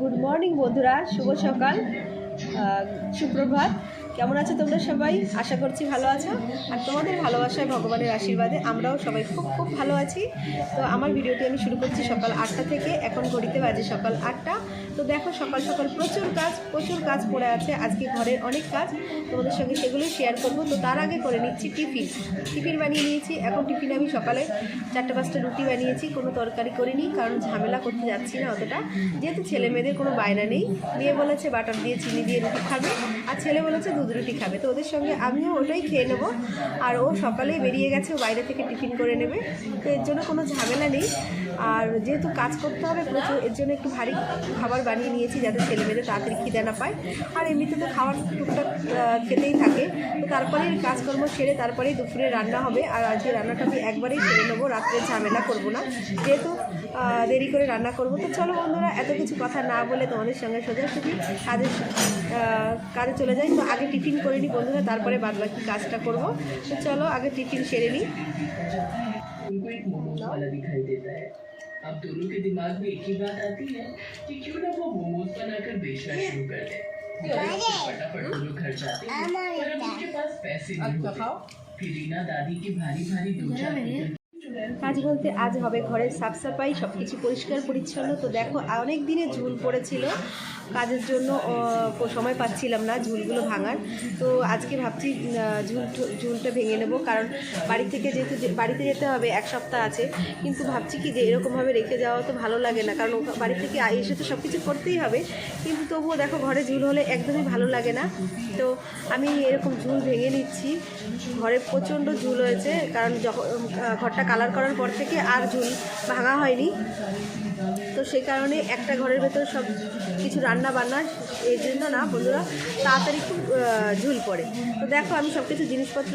Good morning বন্ধুরা, শুভ সকাল, সুপ্রভাত। কেমন আছো তোমরা সবাই? আশা করছি ভালো আছো। আর তোমাদের ভালোবাসায়, ভগবানের আশীর্বাদে আমরাও সবাই খুব খুব ভালো আছি। তো আমার ভিডিওটি আমি শুরু করছি সকাল 8টা থেকে। এখন ঘড়িতে বাজে সকাল 8টা। তো দেখো সকাল সকাল প্রচুর কাজ পড়ে আছে। আজকে ঘরের অনেক কাজ, তোমাদের সঙ্গে সেগুলো শেয়ার করব। তো তার আগে করে নিচ্ছি টিফিন বানিয়ে নিয়েছি। এখন টিফিনে আমি সকালে 4-5টা রুটি বানিয়েছি, কোনো তরকারি করিনি, কারণ ঝামেলা করতে যাচ্ছি না অতটা। যেহেতু ছেলে মেয়েদের কোনো বায়না নেই, মেয়ে বলেছে বাটার দিয়ে চিনি দিয়ে রুটি খাবে, আর ছেলে বলেছে দুধ রুটি খাবে। তো ওদের সঙ্গে আমিও ওটাই খেয়ে নেবো। আর ও সকালেই বেরিয়ে গেছে, ও বাইরে থেকে টিফিন করে নেবে। তো এর জন্য কোনো ঝামেলা নেই। আর যেহেতু কাজ করতে হবে প্রচুর, এর জন্য একটু ভারী খাবার বানিয়ে নিয়েছি, যাতে ছেলে মেয়েদের তাড়াতাড়ি খিদে না পায়। আর এমনিতে তো খাবার টুকটাক খেতেই থাকে। তো তারপরে কাজকর্ম সেরে তারপরেই দুপুরে রান্না হবে। আর আজকে রান্নাটা আমি একবারেই সেরে নেবো, রাত্রে ঝামেলা করবো না, যেহেতু দেরি করে রান্না করবো। তো চলো বন্ধুরা, এত কিছু কথা না বলে তোমাদের সঙ্গে সোজাসুজি কাজে চলে যাই। তো আগে টিফিন করে নিই বন্ধুরা, তারপরে বাদবাকি কাজটা করবো। তো চলো আগে টিফিন সেরে নিই। उनको एक मोमोज वाला दिखाई देता है। अब दोनों के दिमाग में एक ही बात आती है कि क्यों ना वो मोमोज बनाकर बेचना शुरू कर दे। फटाफट दोनों घर जाते हैं, पर अब उसके पास पैसे नहीं होते। फिर रीना दादी की भारी भारी दो चार কাজ বলতে আজ হবে ঘরের সাফ সাফাই, সব কিছু পরিষ্কার পরিচ্ছন্ন। তো দেখো অনেক দিনে ঝুল পড়েছিল, কাজের জন্য সময় পাচ্ছিলাম না ঝুলগুলো ভাঙার। তো আজকে ভাবছি ঝুলটা ভেঙে নেব, কারণ যেহেতু বাড়িতে যেতে হবে, এক সপ্তাহ আছে। কিন্তু ভাবছি কি যে এরকমভাবে রেখে যাওয়া তো ভালো লাগে না, কারণ বাড়ি থেকে এসে তো সব কিছু করতেই হবে। কিন্তু তবুও দেখো ঘরে ঝুল হলে একদমই ভালো লাগে না। তো আমি এরকম ঝুল ভেঙে নিচ্ছি। ঘরে প্রচণ্ড ঝুল হয়েছে, কারণ যখন ঘরটা কালার করার পর থেকে আর ঝুল ভাঙা হয়নি। তো সেই কারণে একটা ঘরের ভেতর সব কিছু রান্না বান্না, এর জন্য না বন্ধুরা তাড়াতাড়ি খুব ঝুল পড়ে। তো দেখো আমি সব কিছু জিনিসপত্র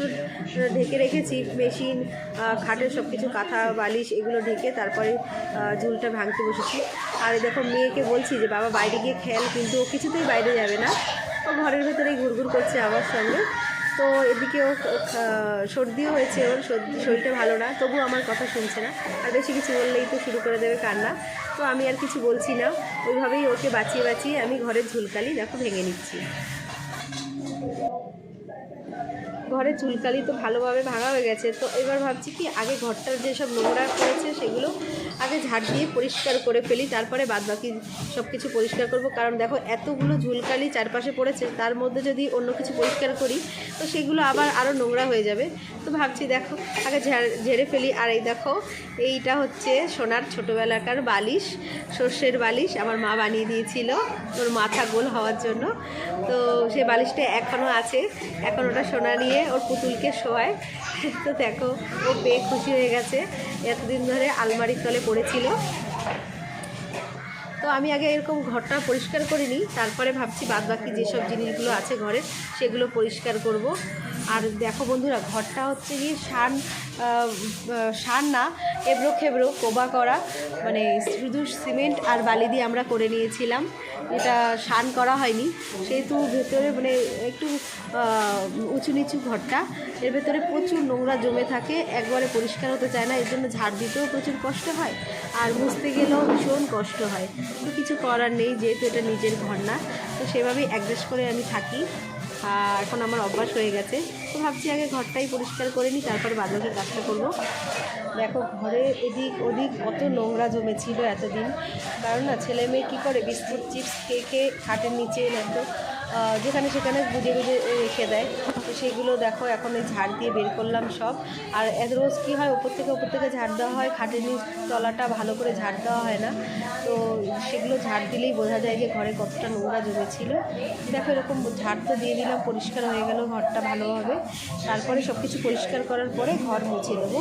ঢেকে রেখেছি, মেশিন, খাটের সব কিছু কাঁথা বালিশ এগুলো ঢেকে তারপরে ঝুলটা ভাঙতে বসেছি। আর দেখো মেয়েকে বলছি যে বাবা বাইরে গিয়ে খেল, কিন্তু ও কিছুতেই বাইরে যাবে না, ও ঘরের ভেতরেই ঘুরঘুর করছে আমার সঙ্গে। তো এদিকেও সর্দিও হয়েছে, ওর শরীরটা ভালো না, তবু আমার কথা শুনছে না। আর বেশি কিছু বললেই তো শুরু করে দেবে কান্না। তো আমি আর কিছু বলছি না, ওইভাবেই ওকে বাঁচিয়ে আমি ঘরের ঝুলকালি দেখো ভেঙে নিচ্ছি। ঘরের চুলকালি তো ভালোভাবে ভাঙা হয়ে গেছে। তো এবার ভাবছি কি আগে ঘরটার যেসব নোংরা করেছে সেগুলো আগে ঝাড় দিয়ে পরিষ্কার করে ফেলি, তারপরে বাদবাকি সব কিছু পরিষ্কার করব। কারণ দেখো এতগুলো ঝুলকালি চারপাশে পড়েছে, তার মধ্যে যদি অন্য কিছু পরিষ্কার করি তো সেগুলো আবার আরও নোংরা হয়ে যাবে। তো ভাবছি দেখো আগে ঝেড়ে ফেলি। আর এই দেখো এইটা হচ্ছে সোনার ছোটোবেলাকার বালিশ, সর্ষের বালিশ, আমার মা বানিয়ে দিয়েছিল ওর মাথা গোল হওয়ার জন্য। তো সেই বালিশটা এখনও আছে, এখন ওটা সোনা নিয়ে ওর পুতুলকে শোয়ায়। তো দেখো ও পেয়ে খুশি হয়ে গেছে, এতদিন ধরে আলমারির তলে পড়েছিল। তো আমি আগে এরকম ঘরটা পরিষ্কার করে নিই, তারপরে ভাবছি বাদবাকি যেসব জিনিসগুলো আছে ঘরের সেগুলো পরিষ্কার করব। আর দেখো বন্ধুরা, ঘরটা হচ্ছে গিয়ে সান না, এবড়ো খেবড়ো কোবা করা, মানে শুধু সিমেন্ট আর বালি দিয়ে আমরা করে নিয়েছিলাম, এটা সান করা হয়নি। সেহেতু ভেতরে মানে একটু উঁচু নিচু ঘরটা, এর ভেতরে প্রচুর নোংরা জমে থাকে, একবারে পরিষ্কার হতে চায় না। এর জন্য ঝাড় দিতেও প্রচুর কষ্ট হয়, আর মুছতে গেলেও ভীষণ কষ্ট হয়। তো কিছু করার নেই, যেহেতু এটা নিজের ঘর না, তো সেভাবেই অ্যাডজাস্ট করে আমি থাকি। এখন আমার অভ্যাস হয়ে গেছে। তো ভাবছি আগে ঘরটাই পরিষ্কার করে নিই, তারপরে বাদবাকি কাজটা করব। দেখো ঘরে এদিক ওদিক কত নোংরা জমেছিল এতদিন, কারণ না ছেলে মেয়ে কী করে বিস্কুট চিপস খেয়ে খাটের নিচে নয়তো যেখানে সেখানে গুজে রেখে দেয়। তো সেগুলো দেখো এখন এই ঝাড় দিয়ে বের করলাম সব। আর রোজ কী হয়, ওপর থেকে ঝাড় দেওয়া হয়, খাটের নিচ তলাটা ভালো করে ঝাড় দেওয়া হয় না। তো সেগুলো ঝাড় দিলেই বোঝা যায় যে ঘরে কতটা নোংরা জমেছিল। দেখো এরকম ঝাড় তো দিয়ে দিলাম, পরিষ্কার হয়ে গেল ঘরটা ভালোভাবে। তারপরে সব কিছু পরিষ্কার করার পরে ঘর মুছে দেবো।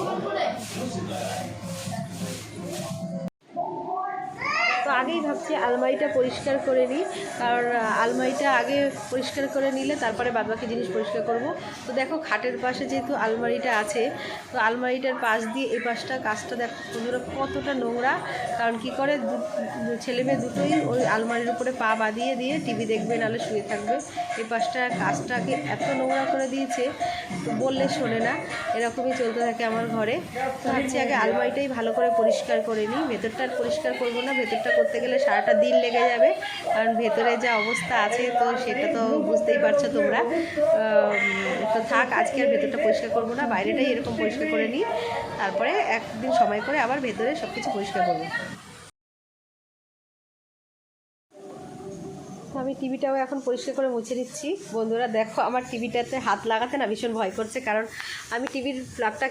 তো আগেই ভাবছি আলমারিটা পরিষ্কার করে নিই, কারণ আলমারিটা আগে পরিষ্কার করে নিলে তারপরে বাদবাকি জিনিস পরিষ্কার করব। তো দেখো খাটের পাশে যেহেতু আলমারিটা আছে, তো আলমারিটার পাশ দিয়ে এই পাশটা কাজটা দেখো বন্ধুরা কতটা নোংরা। কারণ কি করে ছেলে মেয়ে দুটোই ওই আলমারির উপরে পা বাঁধিয়ে দিয়ে টিভি দেখবে, নাহলে শুয়ে থাকবে। এই পাশটা কাজটাকে এত নোংরা করে দিয়েছে, তো বললে শোনে না, এরকমই চলতে থাকে আমার ঘরে। তো ভাবছি আগে আলমারিটাই ভালো করে পরিষ্কার করে নিই, ভেতরটা আর পরিষ্কার করবো না, ভেতরটা করতে গেলে সারাটা দিন লেগে যাবে, কারণ ভেতরে যা অবস্থা আছে তো সেটা তো বুঝতেই পারছো তোমরা। তো থাক, আজকে আর ভেতরটা পরিষ্কার করবো না, বাইরেটাই এরকম পরিষ্কার করে নিই, তারপরে একদিন সময় করে আবার ভেতরে সব কিছু পরিষ্কার করবো। তো আমি টিভিটাও এখন পরিষ্কার করে মুছে দিচ্ছি। বন্ধুরা দেখো, আমার টিভিটাতে হাত লাগাতে না ভীষণ ভয় করছে, কারণ আমি টিভির প্লাগটা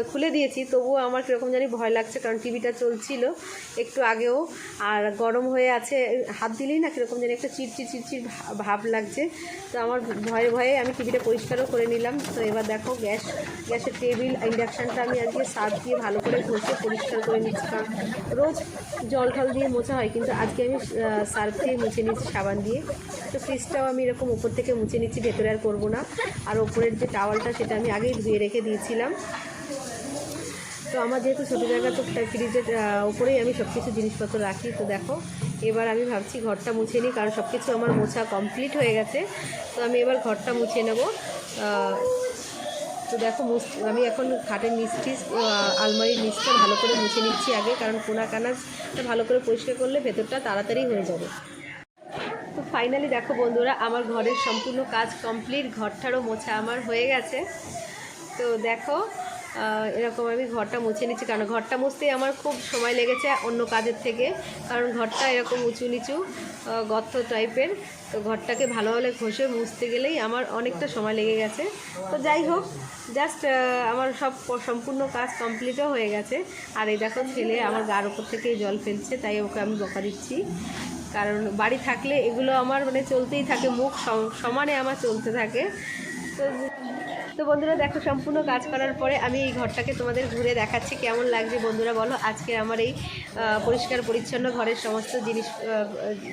খুলে দিয়েছি, তবুও আমার কীরকম জানি ভয় লাগছে, কারণ টিভিটা চলছিল একটু আগেও, আর গরম হয়ে আছে, হাত দিলেই না কীরকম জানি একটা চিরচির ভাব লাগছে। তো আমার ভয়ে ভয়ে আমি টিভিটা পরিষ্কারও করে নিলাম। তো এবার দেখো গ্যাসের টেবিল, ইন্ডাকশানটা আমি আজকে সার্ফ দিয়ে ভালো করে ঘষে পরিষ্কার করে নিচ্ছি, কারণ রোজ জল ঠল দিয়ে মোছা হয়, কিন্তু আজকে আমি সার্ফ দিয়ে মুছে নিচ্ছি সাবান দিয়ে। তো ফ্রিজটাও আমি এরকম উপর থেকে মুছে নিচ্ছি, ভেতরে আর করবো না। আর ওপরের যে টাওয়ালটা সেটা আমি আগেই ধুয়ে রেখে দিয়েছিলাম। তো আমার যেহেতু ছোটো জায়গা, তো ফ্রিজের উপরেই আমি সব কিছু জিনিসপত্র রাখি। তো দেখো, এবার আমি ভাবছি ঘরটা মুছে নিই, কারণ সব কিছু আমার মোছা কমপ্লিট হয়ে গেছে। তো আমি এবার ঘরটা মুছে নেব। তো দেখো, আমি এখন খাটের নিচটি, আলমারির নিচটা ভালো করে মুছে নিচ্ছি আগে, কারণ কোনা কানাটা ভালো করে পরিষ্কার করলে ভেতরটা তাড়াতাড়ি হয়ে যাবে। তো ফাইনালি দেখো বন্ধুরা, আমার ঘরের সম্পূর্ণ কাজ কমপ্লিট, ঘরটারও মোছা আমার হয়ে গেছে। তো দেখো, এরকম আমি ঘরটা মুছে নিচ্ছি, কারণ ঘরটা মুছতেই আমার খুব সময় লেগেছে অন্য কাজের থেকে, কারণ ঘরটা এরকম উঁচু নিচু গর্ত টাইপের। তো ঘরটাকে ভালোভাবে ঘষে মুছতে গেলেই আমার অনেকটা সময় লেগে গেছে। তো যাই হোক, জাস্ট আমার সম্পূর্ণ কাজ কমপ্লিটও হয়ে গেছে। আর এই দেখো, ছেলে আমার গার উপর থেকেই জল ফেলছে, তাই ওকে আমি বকা দিচ্ছি, কারণ বাড়ি থাকলে এগুলো আমার মানে চলতেই থাকে, মুখ সমানে আমার চলতে থাকে। তো বন্ধুরা দেখো, সম্পূর্ণ কাজ করার পরে আমি এই ঘরটাকে তোমাদের ঘুরে দেখাচ্ছি, কেমন লাগছে বন্ধুরা বলো। আজকে আমার এই পরিষ্কার পরিচ্ছন্ন ঘরের সমস্ত জিনিস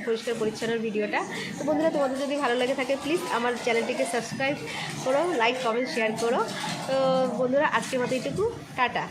পরিষ্কার পরিচ্ছন্ন ভিডিওটা। তো বন্ধুরা, তোমাদের যদি ভালো লাগে থাকে প্লিজ আমার চ্যানেলটিকে সাবস্ক্রাইব করো, লাইক কমেন্ট শেয়ার করো। তো বন্ধুরা, আজকের মতো এইটুকু, টাটা।